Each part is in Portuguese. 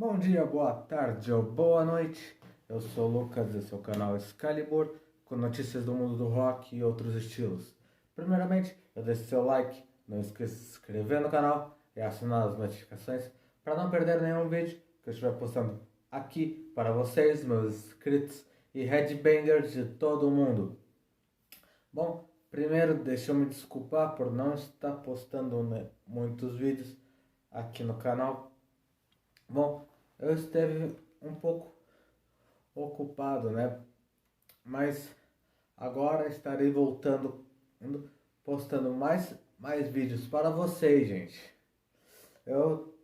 Bom dia, boa tarde ou boa noite. Eu sou o Lucas e seu canal Excalibur, com notícias do mundo do rock e outros estilos. Primeiramente, eu deixo seu like, não esqueça de se inscrever no canal e assinar as notificações para não perder nenhum vídeo que eu estiver postando aqui para vocês, meus inscritos e headbangers de todo o mundo. Bom, primeiro deixa eu me desculpar por não estar postando muitos vídeos aqui no canal. Bom, eu esteve um pouco ocupado, né? Mas agora estarei voltando, postando mais vídeos para vocês, gente. Eu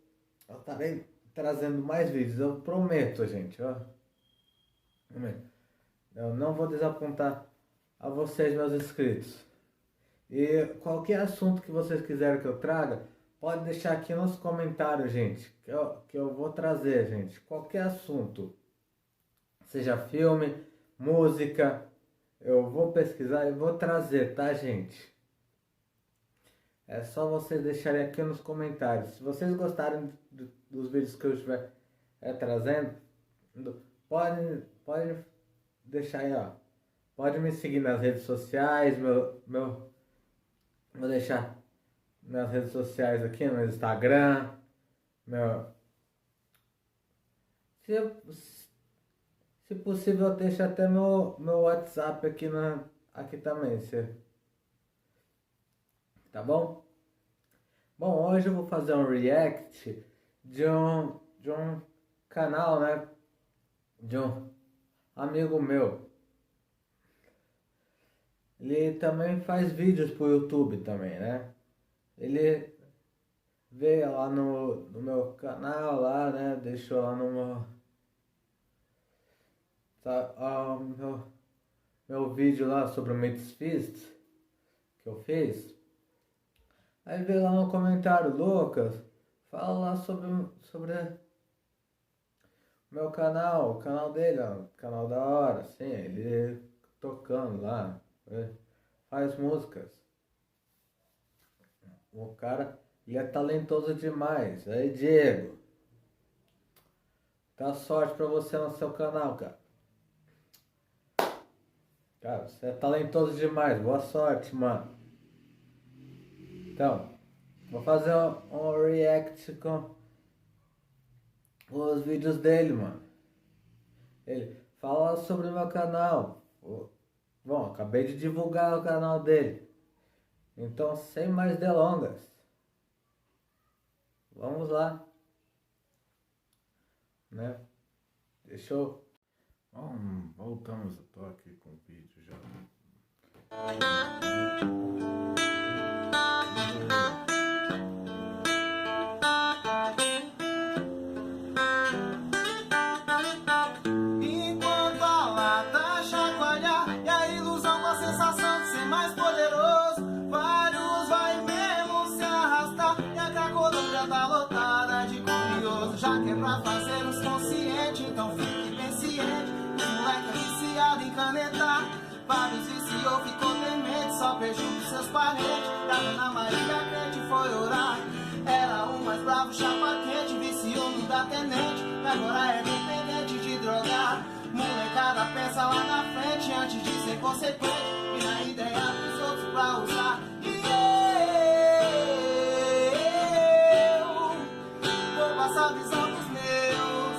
estarei trazendo mais vídeos, eu prometo, gente. Eu não vou desapontar a vocês, meus inscritos. E qualquer assunto que vocês quiserem que eu traga, pode deixar aqui nos comentários, gente, que eu vou trazer, gente. Qualquer assunto, seja filme, música, eu vou pesquisar e vou trazer, tá, gente? É só vocês deixarem aqui nos comentários. Se vocês gostarem dos vídeos que eu estiver trazendo, pode deixar aí, ó. Pode me seguir nas redes sociais, vou deixar nas redes sociais aqui, no Instagram, meu, se possível, deixa até meu WhatsApp aqui também, tá bom? Bom, hoje eu vou fazer um react de um canal, né, de um amigo meu. Ele também faz vídeos pro YouTube também, né? Ele veio lá no meu canal lá, né? Deixou lá no meu, meu vídeo lá sobre o Mates Fist que eu fiz. Aí veio lá no comentário, Lucas, fala lá sobre o meu canal, o canal dele, ó, canal da hora, sim, ele tocando lá, faz músicas. O cara, ele é talentoso demais. Aí, Diego, tá sorte pra você no seu canal, cara. Cara, você é talentoso demais. Boa sorte, mano. Então, vou fazer um react com os vídeos dele, mano. Ele fala sobre o meu canal. Bom, acabei de divulgar o canal dele. Então, sem mais delongas, vamos lá, né? Deixa eu... Bom, voltamos, eu tô aqui com o vídeo já. Enquanto a lata chacoalhar e a ilusão com a sensação de ser mais poderoso, vários vai mesmo se arrastar e a cacolândia tá lotada de curioso. Já que é pra fazer os conscientes, então fique bem ciente. Os moleque viciado em canetar, vários viciou, ficou temente, só prejudica seus parentes. A dona Maria crente foi orar, era o mais bravo, chapa quente, viciou no da tenente, agora é dependente de drogar. Molecada pensa lá na frente antes de ser consequente e na ideia dos outros pra usar. E eu vou passar a visão dos meus.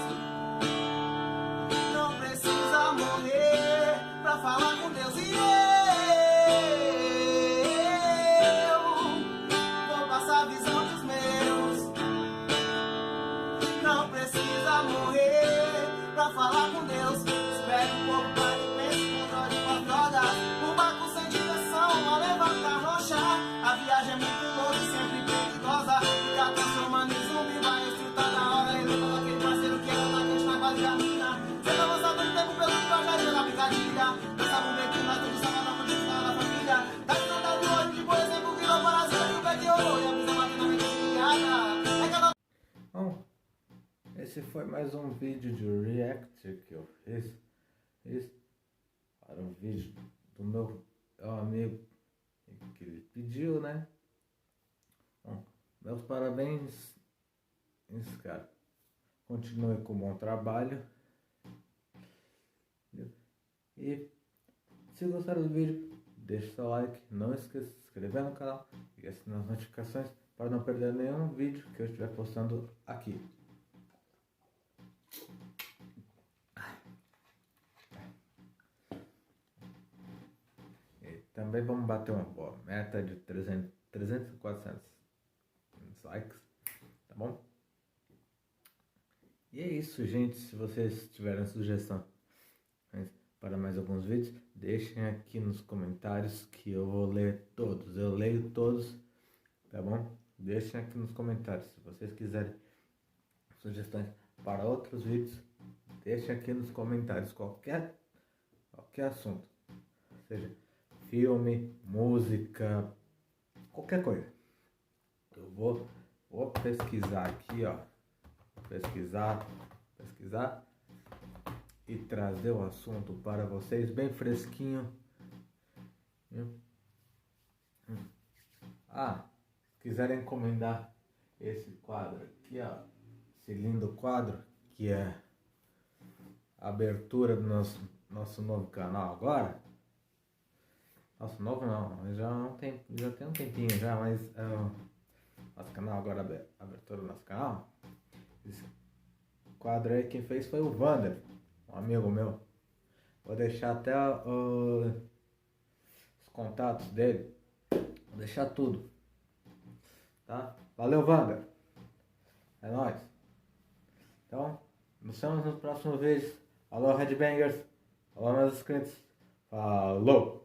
Não precisa morrer pra falar com Deus. E eu vou passar a visão dos meus. Não precisa morrer pra falar com Deus. Espere um pouco, para que pense, controle com as drogas. O barco sem direção, a levanta a rocha. A viagem é muito longa e sempre perigosa. Fica transformando em zumbi, vai estrutar na hora. Ele levou aquele parceiro que era na quente na quase a mina. Sendo avançado no tempo pelo devagar na picadilha. Pensavam bem que nós todos estávamos na condição da família. Da estrada de hoje, que por exemplo virou parasita e o pé de ouro. E a visão aqui na mente desviada. É cada... Bom, esse foi mais um vídeo de react que eu fiz para um vídeo do meu amigo que ele pediu, né? Bom, meus parabéns, cara. continue com o bom trabalho. E se gostaram do vídeo, deixe seu like, não esqueça de se inscrever no canal e assinar as notificações para não perder nenhum vídeo que eu estiver postando aqui. E também vamos bater uma boa meta de 300 e 400 likes, tá bom? E é isso, gente. Se vocês tiverem sugestão para mais alguns vídeos, deixem aqui nos comentários que eu vou ler todos. Eu leio todos, tá bom? Deixem aqui nos comentários. Se vocês quiserem sugestões para outros vídeos, deixem aqui nos comentários qualquer assunto, seja filme, música, qualquer coisa. Eu vou pesquisar aqui, ó. Pesquisar e trazer o assunto para vocês bem fresquinho. Se quiserem encomendar esse quadro aqui, ó, esse lindo quadro que é a abertura do nosso novo canal agora. Nosso novo não, já tem um tempinho já, mas nosso canal agora, a abertura do nosso canal. Esse quadro aí quem fez foi o Wander, um amigo meu. Vou deixar até os contatos dele. Vou deixar tudo. Tá? Valeu, Wander. É nóis. Então, nos vemos nos próximos vídeos. Alô, Headbangers. Alô, meus inscritos. Falou!